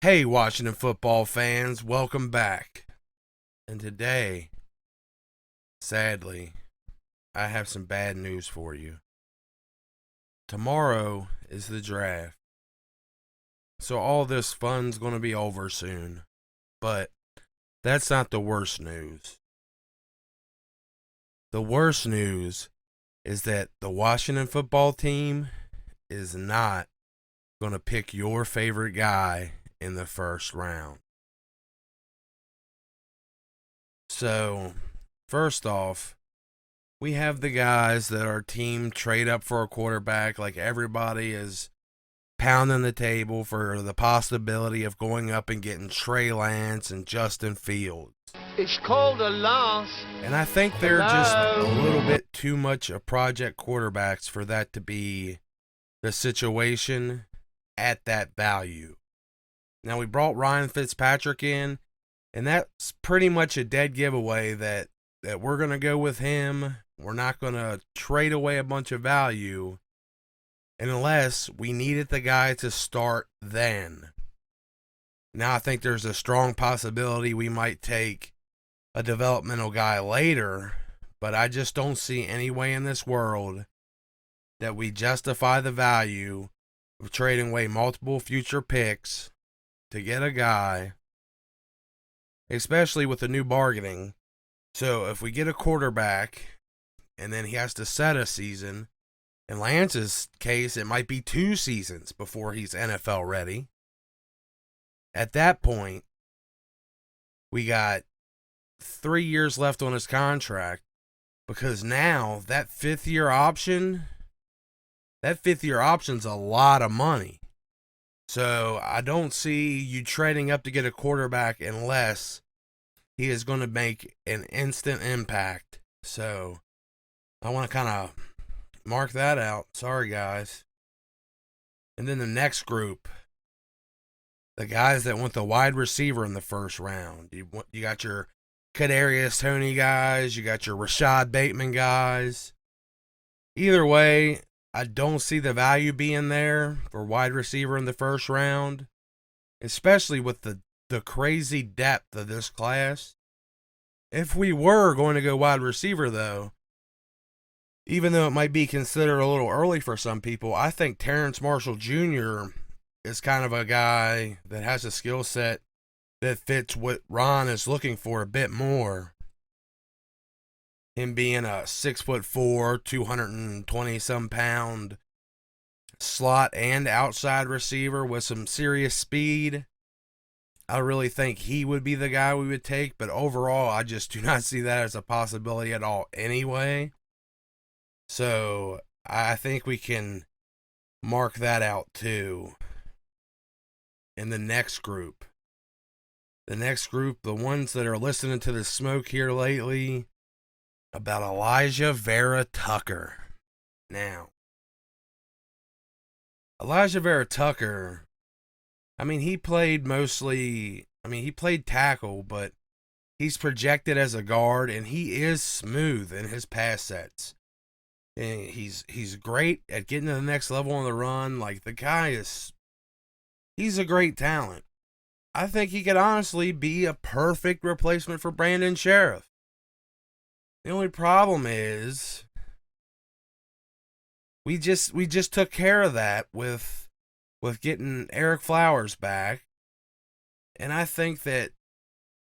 Hey, Washington football fans, welcome back. And today, sadly, I have some bad news for you. Tomorrow is the draft. So all this fun's going to be over soon. But that's not the worst news. The worst news is that the Washington football team is not going to pick your favorite guy in the first round. So, first off, we have the guys that our team trade up for a quarterback. Like everybody is pounding the table for the possibility of going up and getting Trey Lance and Justin Fields. It's called a loss. And I think they're just a little bit too much of project quarterbacks for that to be the situation at that value. Now, we brought Ryan Fitzpatrick in, and that's pretty much a dead giveaway that we're going to go with him. We're not going to trade away a bunch of value unless we needed the guy to start then. Now, I think there's a strong possibility we might take a developmental guy later, but I just don't see any way in this world that we justify the value of trading away multiple future picks to get a guy, especially with the new bargaining. So if we get a quarterback and then he has to set a season, in Lance's case, it might be 2 seasons before he's NFL ready. At that point, we got 3 years left on his contract because now that fifth year option's a lot of money. So I don't see you trading up to get a quarterback unless he is going to make an instant impact. So I want to kind of mark that out. Sorry, guys. And then the next group, the guys that want the wide receiver in the first round. You got your Kadarius Toney guys. You got your Rashad Bateman guys. Either way, I don't see the value being there for wide receiver in the first round, especially with the crazy depth of this class. If we were going to go wide receiver, though, even though it might be considered a little early for some people, I think Terrence Marshall Jr. is kind of a guy that has a skill set that fits what Ron is looking for a bit more. Him being a 6'4", 220-some pound slot and outside receiver with some serious speed. I really think he would be the guy we would take, but overall, I just do not see that as a possibility at all anyway. So I think we can mark that out too. In the next group, the ones that are listening to the smoke here lately, about Elijah Vera Tucker. Now, Elijah Vera Tucker, he played tackle, but he's projected as a guard, and he is smooth in his pass sets. And he's great at getting to the next level on the run. Like, the guy he's a great talent. I think he could honestly be a perfect replacement for Brandon Sheriff. The only problem is we just took care of that with getting Eric Flowers back. And I think that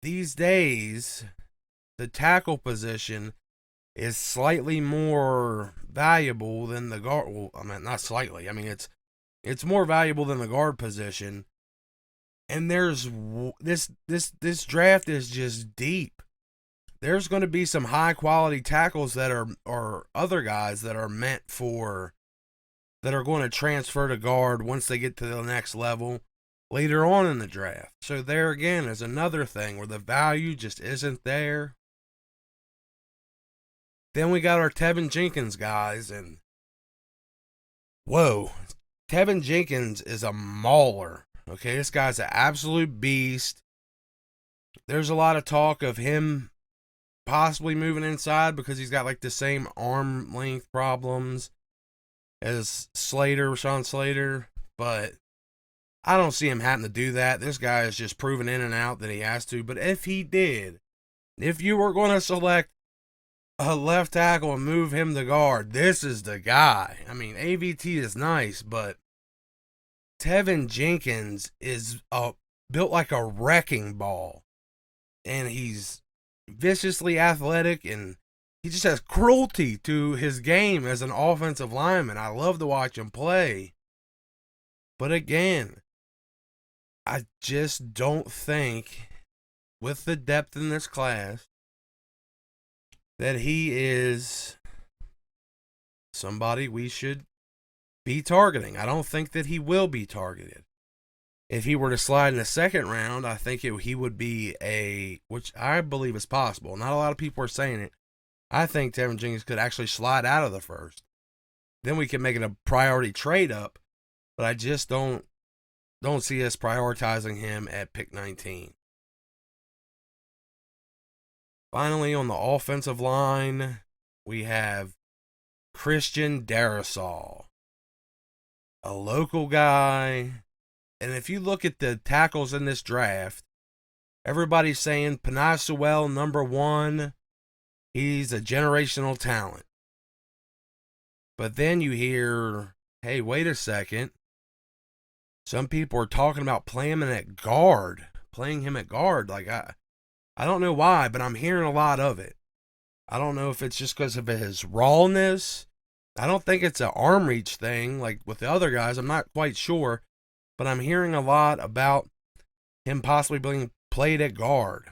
these days the tackle position is slightly more valuable than the guard. Well, not slightly. It's more valuable than the guard position. And there's this draft is just deep. There's going to be some high quality tackles that are other guys that are meant for, that are going to transfer to guard once they get to the next level later on in the draft. So there again is another thing where the value just isn't there. Then we got our Tevin Jenkins guys, and whoa, Tevin Jenkins is a mauler. Okay, this guy's an absolute beast. There's a lot of talk of him possibly moving inside because he's got like the same arm length problems as Rashawn Slater, but I don't see him having to do that. This guy is just proven in and out that he has to. But if he did, if you were going to select a left tackle and move him to guard, this is the guy. I mean, AVT is nice, but Tevin Jenkins is built like a wrecking ball. And he's viciously athletic, and he just has cruelty to his game as an offensive lineman. I love to watch him play. But again, I just don't think, with the depth in this class, that he is somebody we should be targeting. I don't think that he will be targeted. If he were to slide in the second round, I think he would be which I believe is possible. Not a lot of people are saying it. I think Tevin Jenkins could actually slide out of the first. Then we can make it a priority trade up, but I just don't see us prioritizing him at pick 19. Finally, on the offensive line, we have Christian Darrisaw, a local guy. And if you look at the tackles in this draft, everybody's saying Penei Sewell, number 1, he's a generational talent. But then you hear, hey, wait a second. Some people are talking about playing him at guard. Like, I don't know why, but I'm hearing a lot of it. I don't know if it's just because of his rawness. I don't think it's an arm reach thing like with the other guys. I'm not quite sure. But I'm hearing a lot about him possibly being played at guard.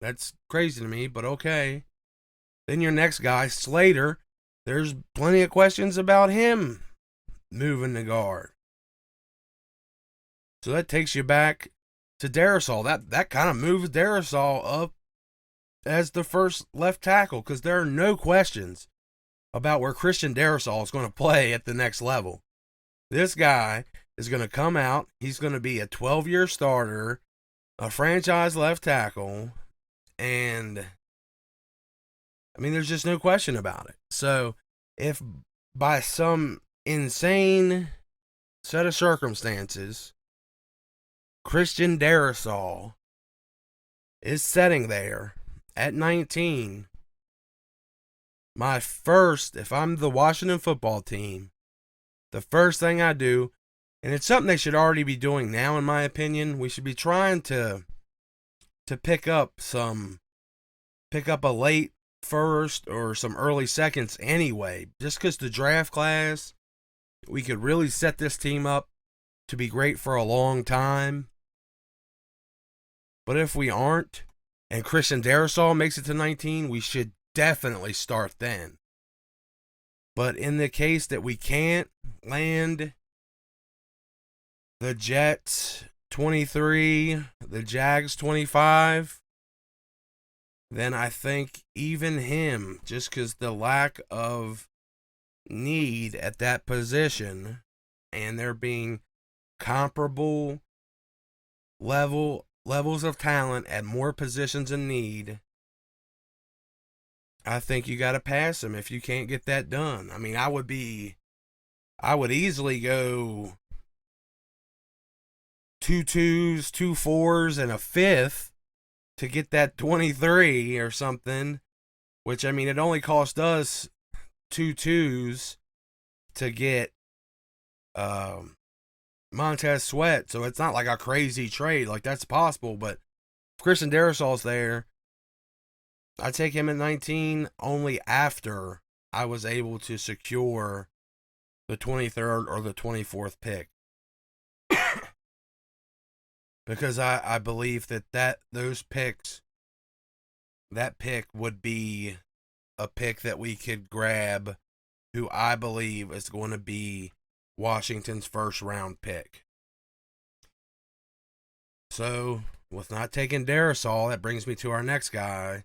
That's crazy to me, but okay. Then your next guy, Slater, there's plenty of questions about him moving to guard. So that takes you back to Darrisaw. That kind of moves Darrisaw up as the first left tackle, because there are no questions about where Christian Darrisaw is going to play at the next level. This guy is going to come out. He's going to be a 12-year starter, a franchise left tackle, and I mean, there's just no question about it. So if by some insane set of circumstances, Christian Darrisaw is sitting there at 19, if I'm the Washington football team, the first thing I do, and it's something they should already be doing now, in my opinion. We should be trying to pick up a late first or some early seconds anyway. Just because the draft class, we could really set this team up to be great for a long time. But if we aren't, and Christian Darrisaw makes it to 19, we should definitely start then. But in the case that we can't land the Jets 23, the Jags 25, then I think even him, just because the lack of need at that position and there being comparable levels of talent at more positions in need, I think you got to pass him if you can't get that done. I mean, I would easily go 2 2s, 2 4s, and a 5th to get that 23 or something, which, I mean, it only cost us 2 2s to get Montez Sweat, so it's not like a crazy trade. Like, that's possible, but if Christian Darrisaw's there, I take him at 19 only after I was able to secure the 23rd or the 24th pick. Because I believe that pick would be a pick that we could grab, who I believe is going to be Washington's first round pick. So, with not taking Darrisaw, that brings me to our next guy.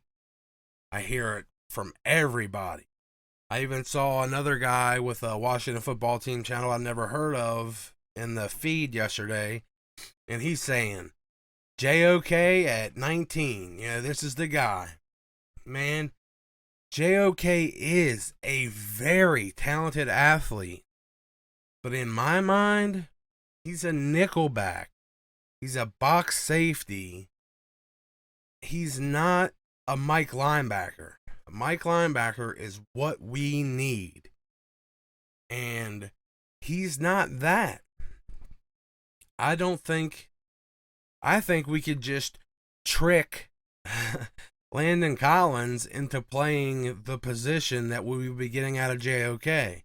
I hear it from everybody. I even saw another guy with a Washington football team channel I've never heard of in the feed yesterday, and he's saying, JOK at 19. Yeah, this is the guy. Man, JOK is a very talented athlete. But in my mind, He's a nickelback. He's a box safety. He's not a Mike linebacker. A Mike linebacker is what we need. And he's not that. I think we could just trick Landon Collins into playing the position that we would be getting out of JOK.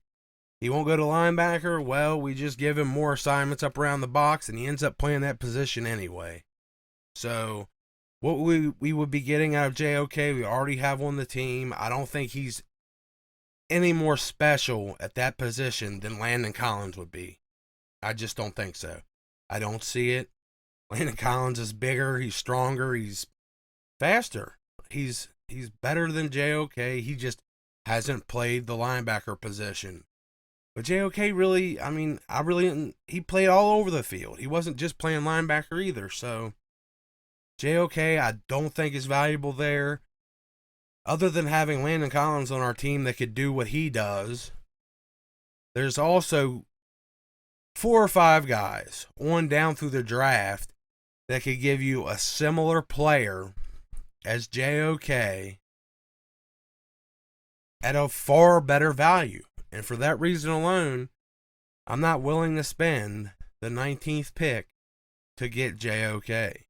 He won't go to linebacker. Well, we just give him more assignments up around the box, and he ends up playing that position anyway. So, what we would be getting out of JOK, we already have on the team. I don't think he's any more special at that position than Landon Collins would be. I just don't think so. I don't see it. Landon Collins is bigger. He's stronger. He's faster. He's better than JOK. He just hasn't played the linebacker position. But JOK really, he played all over the field. He wasn't just playing linebacker either. So JOK, I don't think is valuable there. Other than having Landon Collins on our team that could do what he does, there's also 4 or 5 guys on down through the draft that could give you a similar player as JOK at a far better value. And for that reason alone, I'm not willing to spend the 19th pick to get JOK.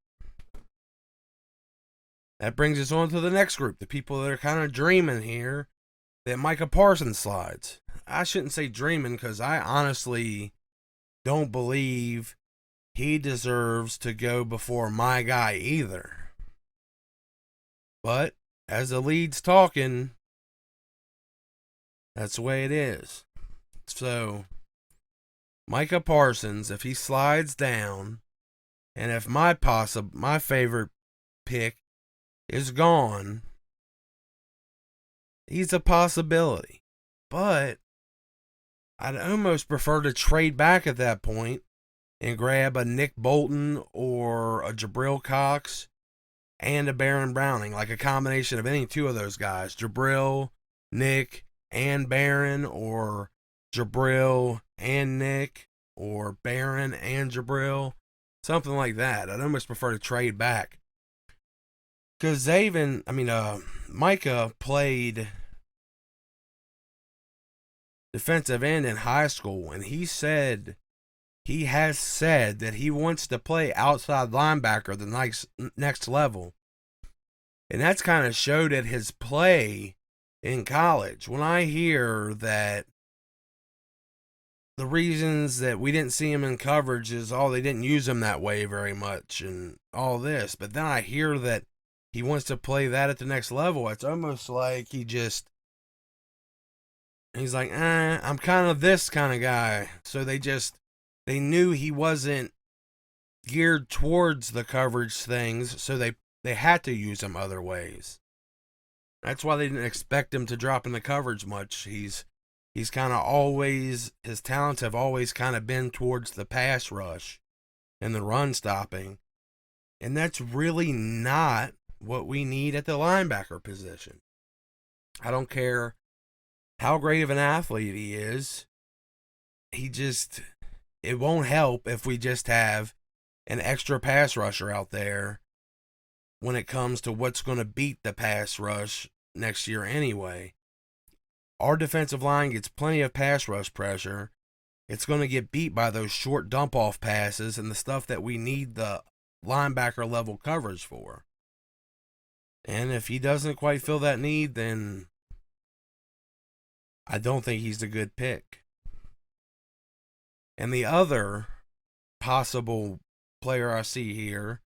That brings us on to the next group, the people that are kind of dreaming here that Micah Parsons slides. I shouldn't say dreaming because I honestly don't believe he deserves to go before my guy either. But as the lead's talking, that's the way it is. So, Micah Parsons, if he slides down, and if my favorite pick is gone, he's a possibility. But I'd almost prefer to trade back at that point and grab a Nick Bolton or a Jabril Cox and a Baron Browning, like a combination of any two of those guys. Jabril, Nick, and Baron, or Jabril and Nick, or Baron and Jabril, something like that. I'd almost prefer to trade back. Because Micah played defensive end in high school, and he has said that he wants to play outside linebacker the next level. And that's kind of showed at his play in college. When I hear that the reasons that we didn't see him in coverage is, they didn't use him that way very much and all this, but then I hear that he wants to play that at the next level, it's almost like he's like, I'm kind of this kind of guy. So they knew he wasn't geared towards the coverage things, so they had to use him other ways. That's why they didn't expect him to drop in the coverage much. He's kind of always, his talents have always kind of been towards the pass rush and the run stopping. And that's really not what we need at the linebacker position. I don't care how great of an athlete he is. It won't help if we just have an extra pass rusher out there when it comes to what's going to beat the pass rush next year anyway. Our defensive line gets plenty of pass rush pressure. It's going to get beat by those short dump-off passes and the stuff that we need the linebacker level coverage for. And if he doesn't quite fill that need, then I don't think he's a good pick. And the other possible player I see here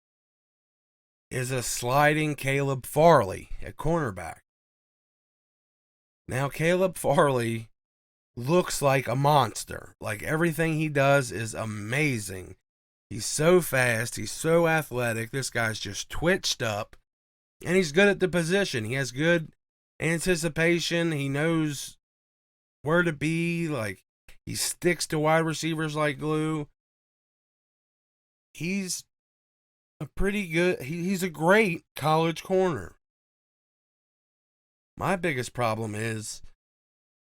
is a sliding Caleb Farley at cornerback. Now, Caleb Farley looks like a monster. Like, everything he does is amazing. He's so fast. He's so athletic. This guy's just twitched up. And he's good at the position. He has good anticipation. He knows where to be. Like, he sticks to wide receivers like glue. He's he's a great college corner. My biggest problem is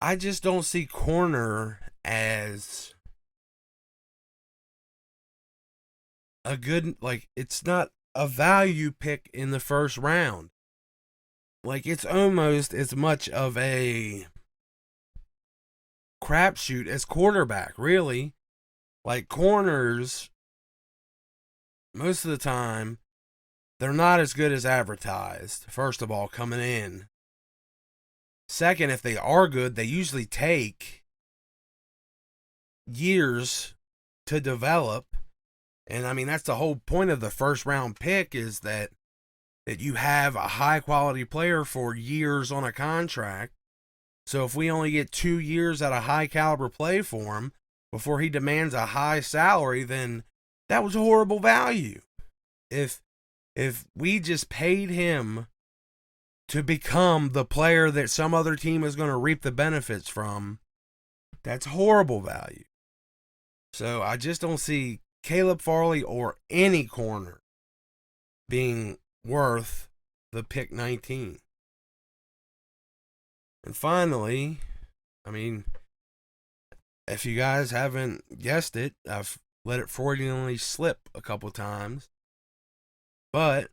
I just don't see corner as a good, like, it's not a value pick in the first round. Like, it's almost as much of a crapshoot as quarterback, really. Like, corners, most of the time, they're not as good as advertised, first of all, coming in. Second, if they are good, they usually take years to develop. And I mean, that's the whole point of the first round pick, is that you have a high quality player for years on a contract. So if we only get 2 years at a high caliber play for him before he demands a high salary, then that was a horrible value. If we just paid him to become the player that some other team is going to reap the benefits from, that's horrible value. So I just don't see Caleb Farley or any corner being worth the pick 19. And finally, I mean, if you guys haven't guessed it, I've let it Freudianly slip a couple times. But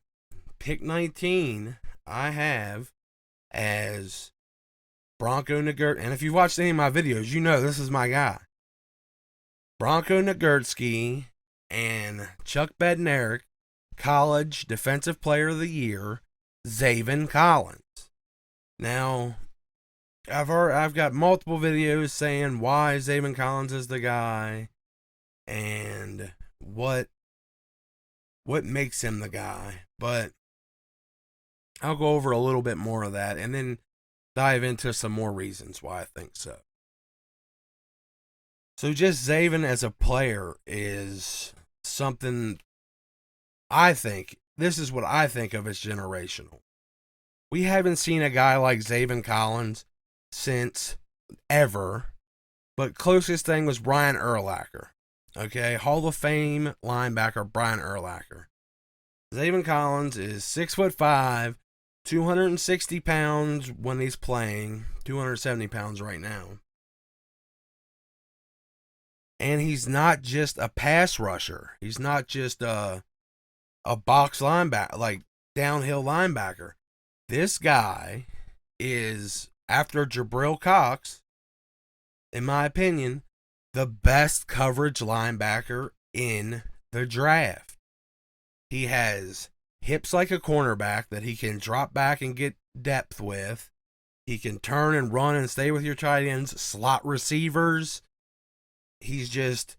pick 19, I have as Bronco Nagurski. And if you've watched any of my videos, you know this is my guy. Bronco Nagurski and Chuck Bednarik, College Defensive Player of the Year, Zaven Collins. Now, I've got multiple videos saying why Zaven Collins is the guy and what makes him the guy, but I'll go over a little bit more of that and then dive into some more reasons why I think so. So just Zaven as a player is something, I think, this is what I think of as generational. We haven't seen a guy like Zaven Collins since ever, but closest thing was Brian Urlacher. Okay, Hall of Fame linebacker Brian Urlacher. Zaven Collins is 6'5", 260 pounds when he's playing, 270 pounds right now. And he's not just a pass rusher. He's not just a box linebacker, like downhill linebacker. This guy is, after Jabril Cox, in my opinion, the best coverage linebacker in the draft. He has hips like a cornerback that he can drop back and get depth with. He can turn and run and stay with your tight ends, slot receivers. He's just,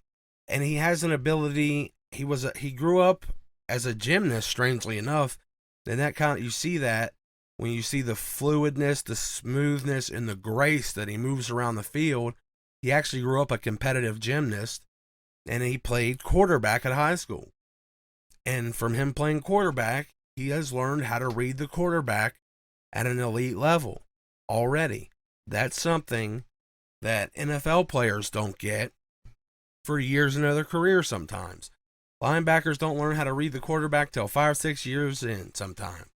and he has an ability. He grew up as a gymnast, strangely enough. And that kind of, you see that when you see the fluidness, the smoothness, and the grace that he moves around the field. He actually grew up a competitive gymnast, and he played quarterback at high school. And from him playing quarterback, he has learned how to read the quarterback at an elite level already. That's something that NFL players don't get for years into their career sometimes. Linebackers don't learn how to read the quarterback till 5 or 6 years in sometime.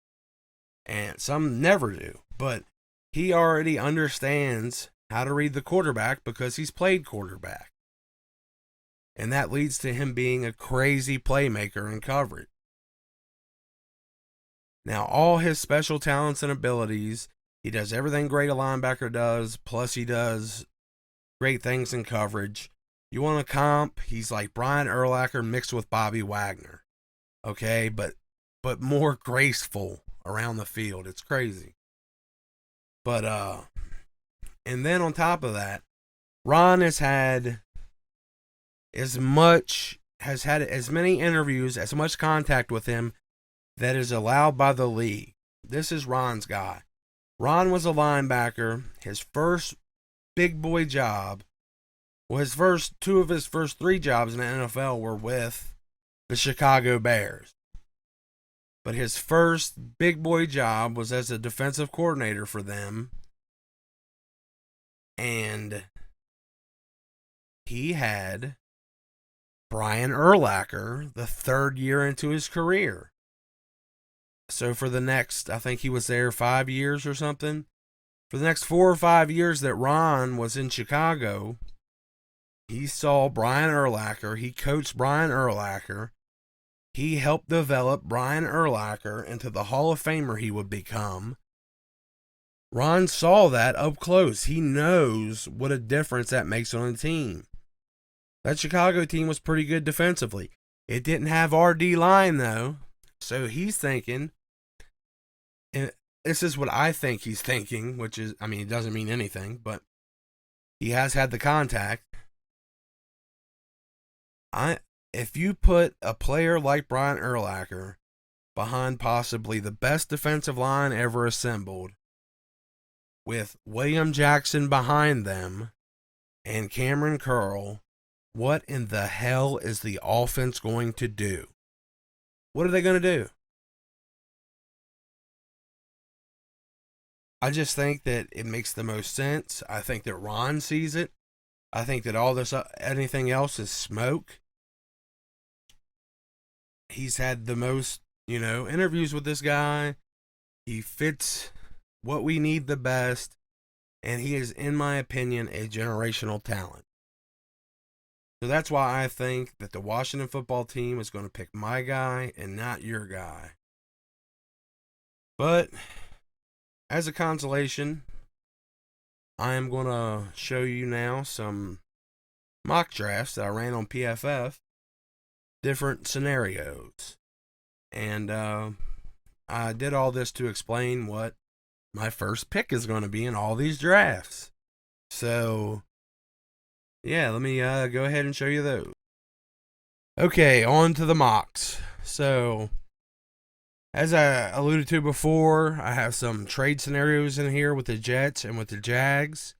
And some never do. But he already understands how to read the quarterback because he's played quarterback. And that leads to him being a crazy playmaker in coverage. Now, all his special talents and abilities, he does everything great a linebacker does, plus he does great things in coverage. You want a comp, he's like Brian Urlacher mixed with Bobby Wagner. Okay, but more graceful around the field. It's crazy. But and then on top of that, Ron has had as many interviews, as much contact with him that is allowed by the league. This is Ron's guy. Ron was a linebacker. His first big boy job, well, two of his first 3 jobs in the NFL were with the Chicago Bears. But his first big boy job was as a defensive coordinator for them. And he had Brian Urlacher the 3rd year into his career. So for the next, I think he was there 5 years or something. For the next 4 or 5 years that Ron was in Chicago, he saw Brian Urlacher. He coached Brian Urlacher. He helped develop Brian Urlacher into the Hall of Famer he would become. Ron saw that up close. He knows what a difference that makes on a team. That Chicago team was pretty good defensively. It didn't have our D line, though. So he's thinking, and this is what I think he's thinking, which is, I mean, it doesn't mean anything, but he has had the contact. If you put a player like Brian Urlacher behind possibly the best defensive line ever assembled, with William Jackson behind them and Cameron Curl, what in the hell is the offense going to do? What are they going to do? I just think that it makes the most sense. I think that Ron sees it. I think that all this, anything else is smoke. He's had the most, interviews with this guy. He fits what we need the best. And he is, in my opinion, a generational talent. So that's why I think that the Washington football team is going to pick my guy and not your guy. But as a consolation, I am going to show you now some mock drafts that I ran on PFF, different scenarios. And I did all this to explain what my first pick is going to be in all these drafts. So, yeah, let me go ahead and show you those. Okay, on to the mocks. So, as I alluded to before, I have some trade scenarios in here with the Jets and with the Jags.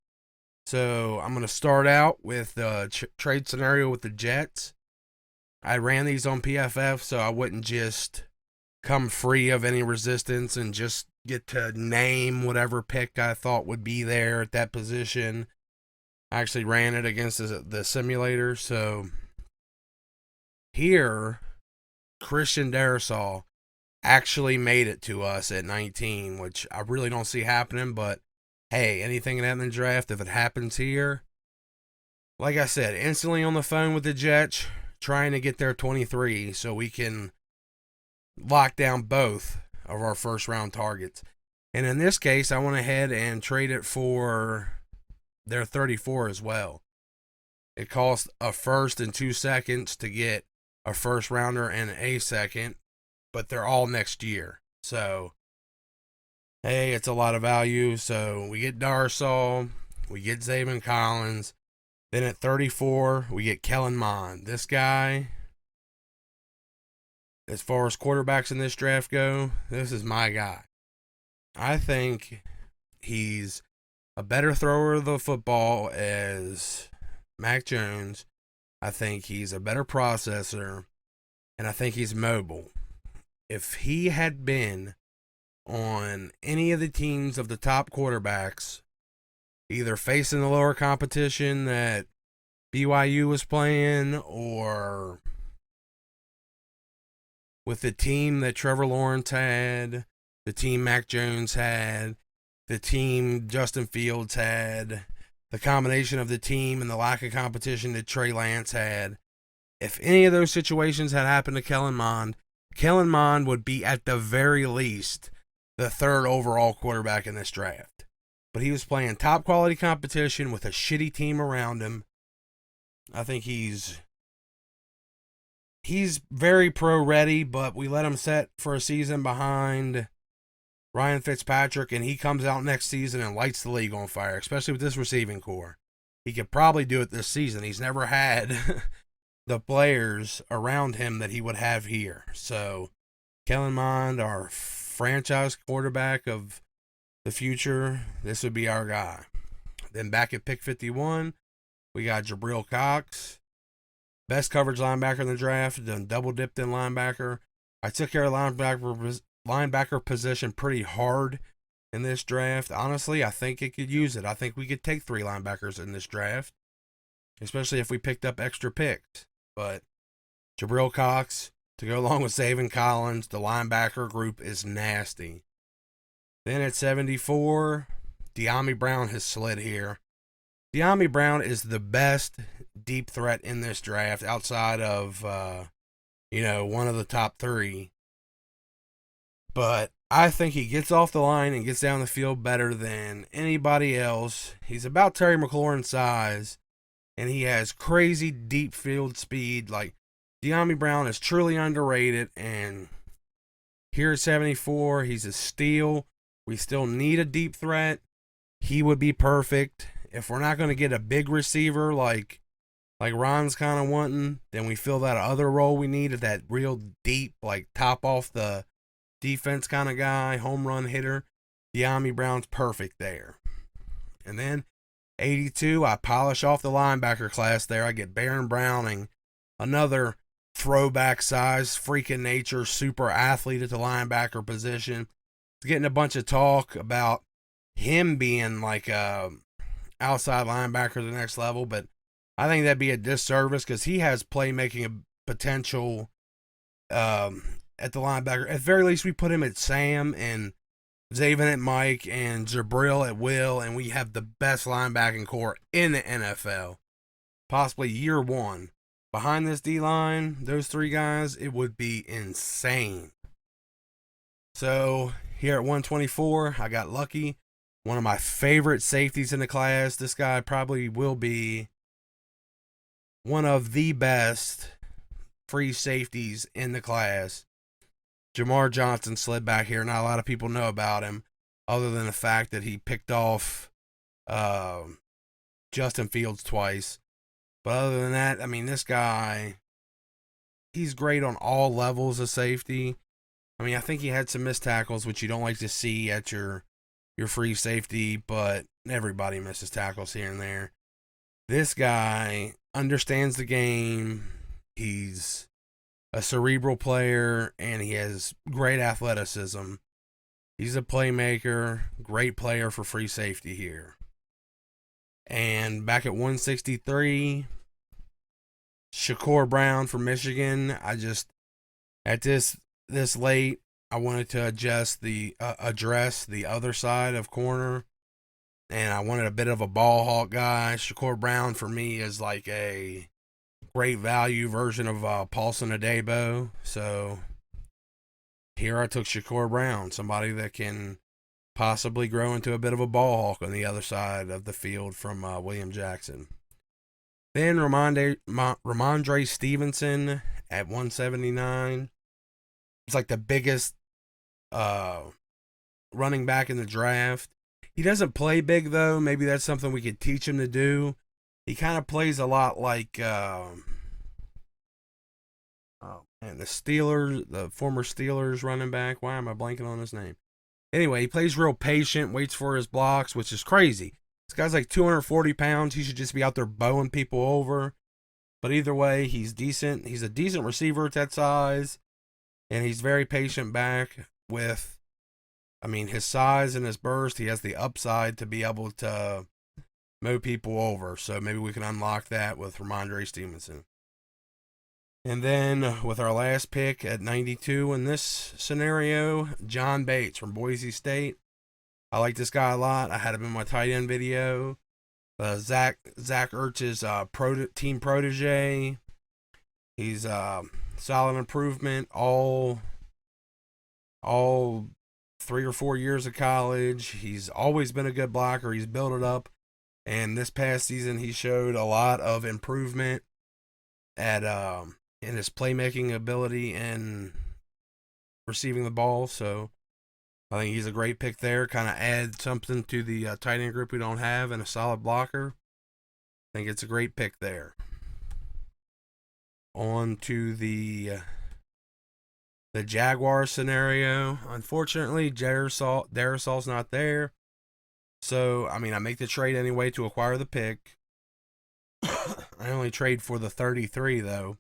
So, I'm going to start out with the trade scenario with the Jets. I ran these on PFF so I wouldn't just come free of any resistance and just get to name whatever pick I thought would be there at that position. I actually ran it against the simulator. So here, Christian Darrisaw actually made it to us at 19, which I really don't see happening. But hey, anything can happen in the draft. If it happens here, like I said, instantly on the phone with the Jets, trying to get their 23 so we can lock down both of our first round targets. And in this case, I went ahead and traded for their 34 as well. It cost a first and 2 seconds to get a first rounder and a second, but they're all next year. So, hey, it's a lot of value. So we get Darrisaw, we get Zaven Collins. Then at 34, we get Kellen Mond. This guy, as far as quarterbacks in this draft go, this is my guy. I think he's a better thrower of the football as Mac Jones. I think he's a better processor, and I think he's mobile. If he had been on any of the teams of the top quarterbacks, either facing the lower competition that BYU was playing or with the team that Trevor Lawrence had, the team Mac Jones had, the team Justin Fields had, the combination of the team and the lack of competition that Trey Lance had, if any of those situations had happened to Kellen Mond would be at the very least the third overall quarterback in this draft. But he was playing top quality competition with a shitty team around him. I think he's very pro ready, but we let him set for a season behind Ryan Fitzpatrick, and he comes out next season and lights the league on fire, especially with this receiving core. He could probably do it this season. He's never had the players around him that he would have here. So, Kellen Mond, our franchise quarterback of the future, this would be our guy. Then back at pick 51, we got Jabril Cox, best coverage linebacker in the draft, then double dipped in linebacker. I took care of linebacker position pretty hard in this draft. Honestly, I think it could use it. I think we could take 3 linebackers in this draft, especially if we picked up extra picks. But Jabril Cox, to go along with Zaven Collins, the linebacker group is nasty. Then at 74, De'Ami Brown has slid here. De'Ami Brown is the best deep threat in this draft outside of one of the top three. But I think he gets off the line and gets down the field better than anybody else. He's about Terry McLaurin's size, and he has crazy deep field speed. Like, Dyami Brown is truly underrated, and here at 74, he's a steal. We still need a deep threat. He would be perfect. If we're not going to get a big receiver like Ron's kind of wanting, then we fill that other role we need of that real deep, like top off the defense kind of guy, home run hitter. Dyami Brown's perfect there. And then 82, I polish off the linebacker class there. I get Baron Browning, another throwback size, freaking nature, super athlete at the linebacker position. He's getting a bunch of talk about him being like a outside linebacker to the next level, but I think that'd be a disservice because he has playmaking potential at the linebacker. At the very least, we put him at Sam and Zaven at Mike and Jabril at Will, and we have the best linebacking core in the NFL. Possibly year one. Behind this D-line, those three guys, it would be insane. So, here at 124, I got lucky. One of my favorite safeties in the class. This guy probably will be one of the best free safeties in the class. Jamar Johnson slid back here. Not a lot of people know about him, other than the fact that he picked off Justin Fields twice. But other than that, I mean, this guy, he's great on all levels of safety. I mean, I think he had some missed tackles, which you don't like to see at your free safety, but everybody misses tackles here and there. This guy understands the game. He's a cerebral player, and he has great athleticism. He's a playmaker, great player for free safety here. And back at 163, Shakur Brown from Michigan. I just, at this late, I wanted to address the other side of corner, and I wanted a bit of a ball hawk guy. Shakur Brown for me is like a great value version of Paulson Adebo. So here I took Shakur Brown, somebody that can possibly grow into a bit of a ball hawk on the other side of the field from William Jackson. Then Ramondre Stevenson at 179. It's like the biggest running back in the draft. He doesn't play big, though. Maybe that's something we could teach him to do. He kind of plays a lot like the Steelers, the former Steelers running back. Why am I blanking on his name? Anyway, he plays real patient, waits for his blocks, which is crazy. This guy's like 240 pounds. He should just be out there bowing people over. But either way, he's decent. He's a decent receiver at that size. And he's very patient back with, I mean, his size and his burst. He has the upside to be able to mow people over. So maybe we can unlock that with Ramondre Stevenson. And then with our last pick at 92 in this scenario, John Bates from Boise State. I like this guy a lot. I had him in my tight end video. Zach Ertz's team protege. He's solid improvement. All 3 or 4 years of college. He's always been a good blocker. He's built it up. And this past season, he showed a lot of improvement at in his playmaking ability and receiving the ball. So I think he's a great pick there. Kind of add something to the tight end group we don't have and a solid blocker. I think it's a great pick there. On to the Jaguar scenario. Unfortunately, Darisal's not there. So, I mean, I make the trade anyway to acquire the pick. I only trade for the 33, though.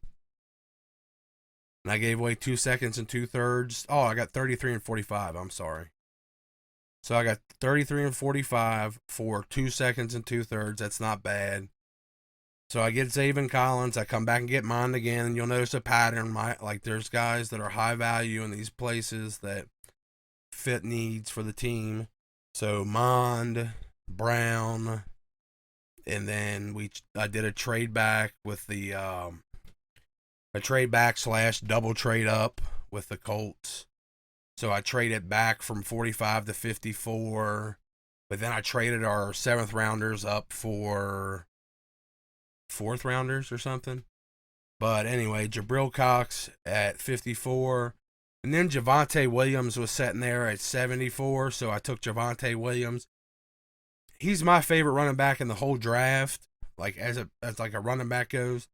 And I gave away 2 seconds and 2/3. Oh, I got 33 and 45. I'm sorry. So I got 33 and 45 for 2 seconds and 2/3. That's not bad. So I get Zaven Collins. I come back and get Mond again, and you'll notice a pattern. Like there's guys that are high value in these places that fit needs for the team. So Mond, Brown, and then I did a trade back with the a trade back / double trade up with the Colts. So I traded back from 45 to 54, but then I traded our 7th rounders up for 4th rounders or something. But anyway, Jabril Cox at 54. And then Javonte Williams was sitting there at 74, so I took Javonte Williams. He's my favorite running back in the whole draft, like as like a running back goes.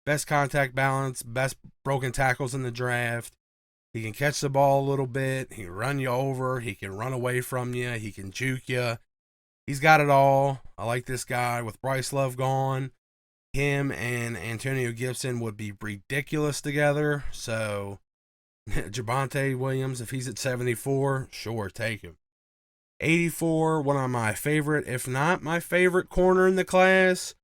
Best contact balance, best broken tackles in the draft. He can catch the ball a little bit. He can run you over. He can run away from you. He can juke you. He's got it all. I like this guy. With Bryce Love gone, him and Antonio Gibson would be ridiculous together. So, Javonte Williams, if he's at 74, sure, take him. 84, one of my favorite, if not my favorite corner in the class,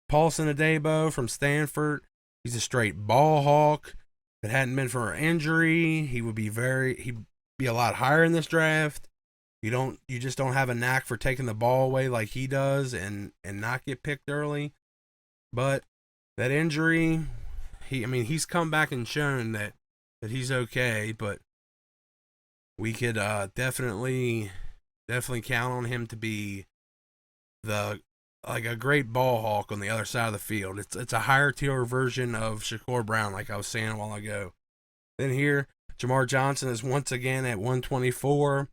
Paulson Adebo from Stanford. He's a straight ball hawk. If it hadn't been for an injury, he'd be a lot higher in this draft. You just don't have a knack for taking the ball away like he does and not get picked early. But that injury, he's come back and shown that he's okay, but we could definitely count on him to be a great ball hawk on the other side of the field. It's a higher tier version of Shakur Brown, like I was saying a while ago. Then here, Jamar Johnson is once again at 124.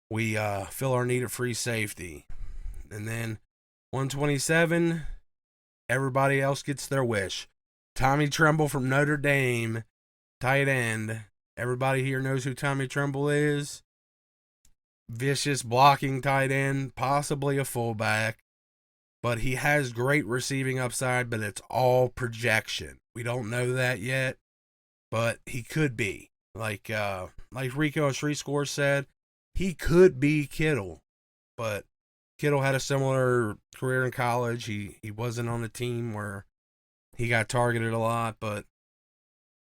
We fill our need at free safety. And then 127, everybody else gets their wish. Tommy Tremble from Notre Dame, tight end. Everybody here knows who Tommy Tremble is. Vicious blocking tight end, possibly a fullback. But he has great receiving upside, but it's all projection. We don't know that yet, but he could be. Like Rico Score said, he could be Kittle. But Kittle had a similar career in college. He wasn't on a team where he got targeted a lot, but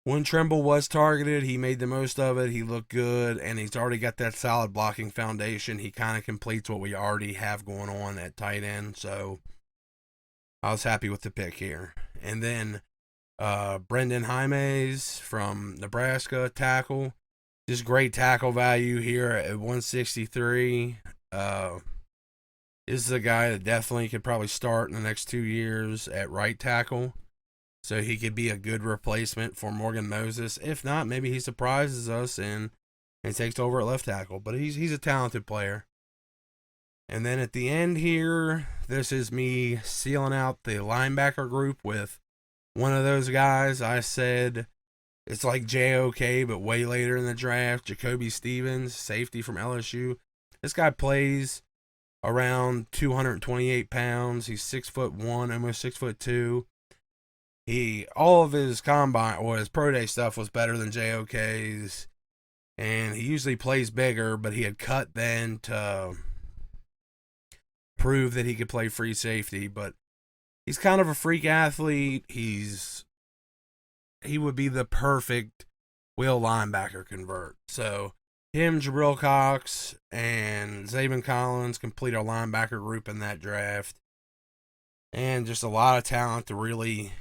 when Tremble was targeted, he made the most of it. He looked good, and he's already got that solid blocking foundation. He kind of completes what we already have going on at tight end, so I was happy with the pick here. And then Brendan Jaimes from Nebraska, tackle. Just great tackle value here at 163. This is a guy that definitely could probably start in the next 2 years at right tackle. So he could be a good replacement for Morgan Moses. If not, maybe he surprises us and takes over at left tackle. But he's a talented player. And then at the end here, this is me sealing out the linebacker group with one of those guys. I said it's like JOK, but way later in the draft. Jacoby Stevens, safety from LSU. This guy plays around 228 pounds. He's 6'1", almost 6'2". All of his combine or his pro day stuff was better than JOK's, and he usually plays bigger, but he had cut then to prove that he could play free safety. But he's kind of a freak athlete. He would be the perfect will linebacker convert. So him, Jabril Cox, and Zaven Collins complete our linebacker group in that draft, and just a lot of talent to really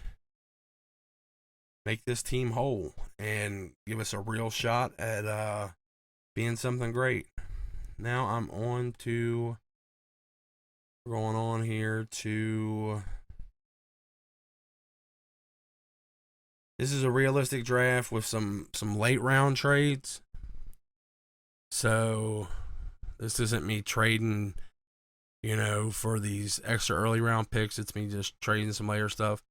make this team whole and give us a real shot at being something great. Now I'm going on here to, this is a realistic draft with some late round trades. So this isn't me trading, for these extra early round picks. It's me just trading some later stuff.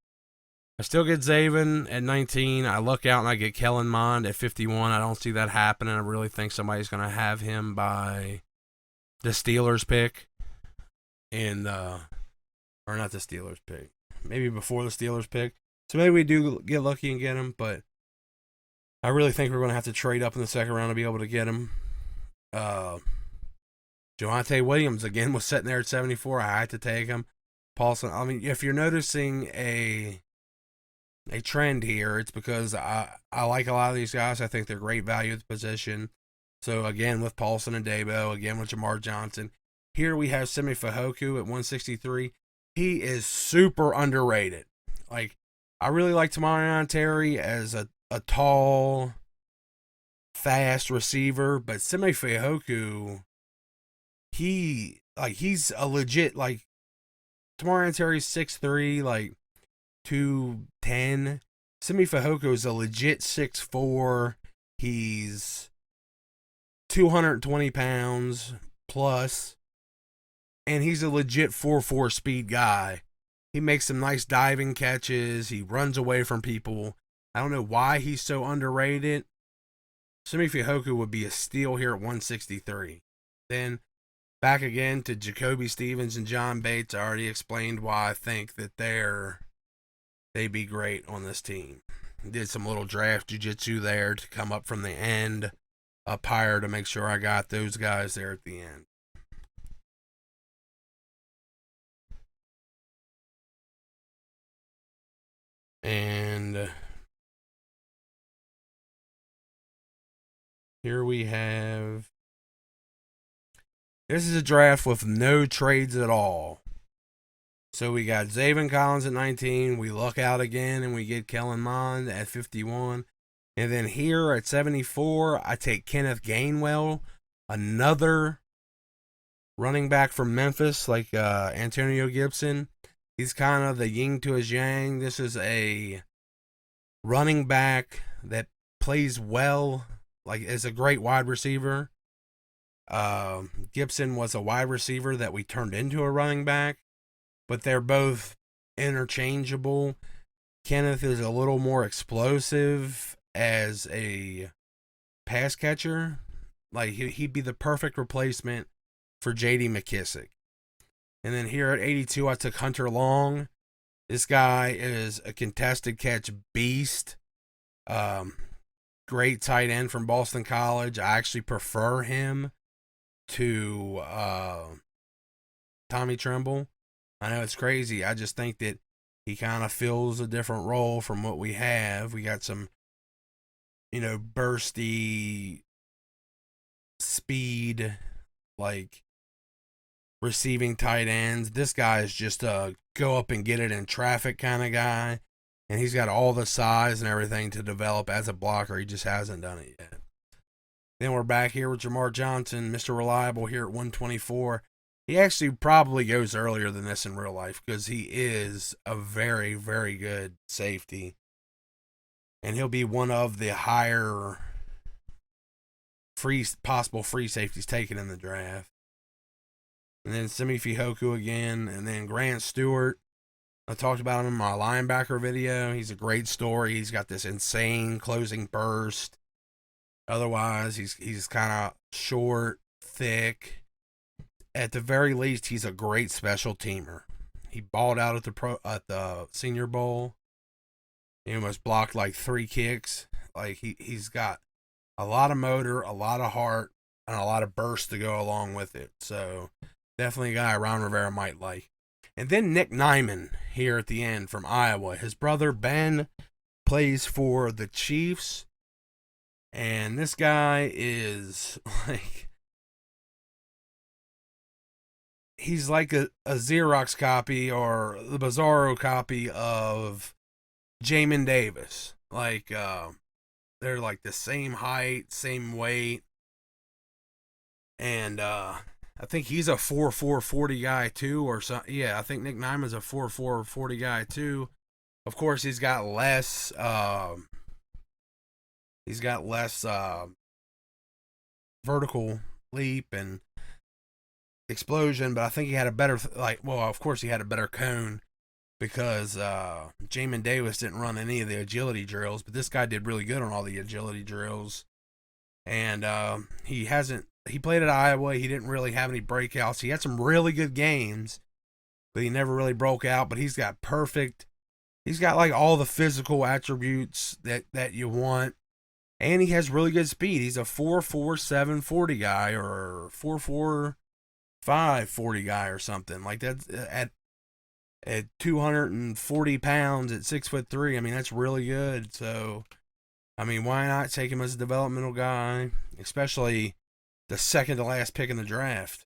I still get Zaven at 19. I look out and I get Kellen Mond at 51. I don't see that happening. I really think somebody's going to have him by the Steelers pick. Or not the Steelers pick. Maybe before the Steelers pick. So maybe we do get lucky and get him. But I really think we're going to have to trade up in the second round to be able to get him. Javonte Williams, again, was sitting there at 74. I had to take him. Paulson, if you're noticing a trend here, it's because I like a lot of these guys. I think they're great value at the position. So again with Paulson and Debo, again with Jamar Johnson. Here we have Simi Fehoko at 163. He is super underrated. Like, I really like Tamarion Terry as a tall, fast receiver, but Simi Fehoko, he's a legit, like, Tamarion Terry's 6'3", like 210. Simi Fehoko is a legit 6'4". He's 220 pounds plus, and he's a legit 4.4 speed guy. He makes some nice diving catches. He runs away from people. I don't know why he's so underrated. Simi Fehoko would be a steal here at 163. Then back again to Jacoby Stevens and John Bates. I already explained why I think that they'd be great on this team. Did some little draft jiu-jitsu there to come up from the end up higher to make sure I got those guys there at the end. And here we have, this is a draft with no trades at all. So we got Zaven Collins at 19. We luck out again and we get Kellen Mond at 51. And then here at 74, I take Kenneth Gainwell, another running back from Memphis, like Antonio Gibson. He's kind of the yin to his yang. This is a running back that plays well, like is a great wide receiver. Gibson was a wide receiver that we turned into a running back, but they're both interchangeable. Kenneth is a little more explosive as a pass catcher. Like he'd be the perfect replacement for J.D. McKissick. And then here at 82, I took Hunter Long. This guy is a contested catch beast. Great tight end from Boston College. I actually prefer him to Tommy Tremble. I know it's crazy. I just think that he kind of fills a different role from what we have. We got some, bursty speed, like receiving tight ends. This guy is just a go up and get it in traffic kind of guy. And he's got all the size and everything to develop as a blocker. He just hasn't done it yet. Then we're back here with Jamar Johnson, Mr. Reliable here at 124. He actually probably goes earlier than this in real life because he is a very, very good safety. And he'll be one of the higher possible free safeties taken in the draft. And then Simi Fehoko again. And then Grant Stewart. I talked about him in my linebacker video. He's a great story. He's got this insane closing burst. Otherwise, he's kind of short, thick. At the very least, he's a great special teamer. He balled out at the Senior Bowl. He almost blocked like 3 kicks. Like he's got a lot of motor, a lot of heart, and a lot of burst to go along with it. So definitely a guy Ron Rivera might like. And then Nick Nyman here at the end from Iowa. His brother Ben plays for the Chiefs. And this guy is like, he's like a Xerox copy or the Bizarro copy of Jamin Davis. Like, they're like the same height, same weight. And I think he's a 4.4 40 guy too, or something. Yeah, I think Nick Nyman's a 4.4 40 guy too. Of course, he's got less. Vertical leap and explosion, but I think he had a better, of course he had a better cone because Jamin Davis didn't run any of the agility drills, but this guy did really good on all the agility drills. And he played at Iowa. He didn't really have any breakouts. He had some really good games, but he never really broke out. But he's got like all the physical attributes that you want. And he has really good speed. He's a 4.47 40 guy or 4.45 40 guy or something. Like that at 240 pounds at 6'3". I mean, that's really good. So, I mean, why not take him as a developmental guy, especially the second to last pick in the draft?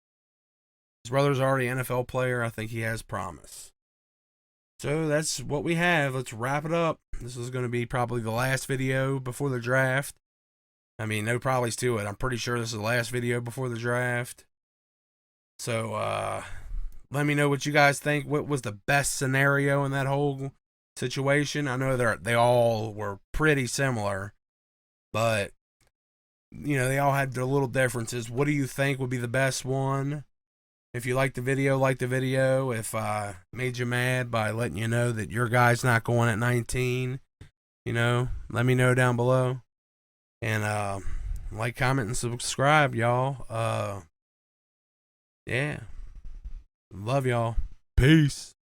His brother's already an NFL player. I think he has promise. So that's what we have. Let's wrap it up. This is going to be probably the last video before the draft. I mean, no probablys to it. I'm pretty sure this is the last video before the draft. So, let me know what you guys think. What was the best scenario in that whole situation? I know they all were pretty similar, but they all had their little differences. What do you think would be the best one? If you like the video, like the video. If I made you mad by letting you know that your guy's not going at 19, let me know down below. And like, comment, and subscribe, y'all. Yeah. Love y'all. Peace.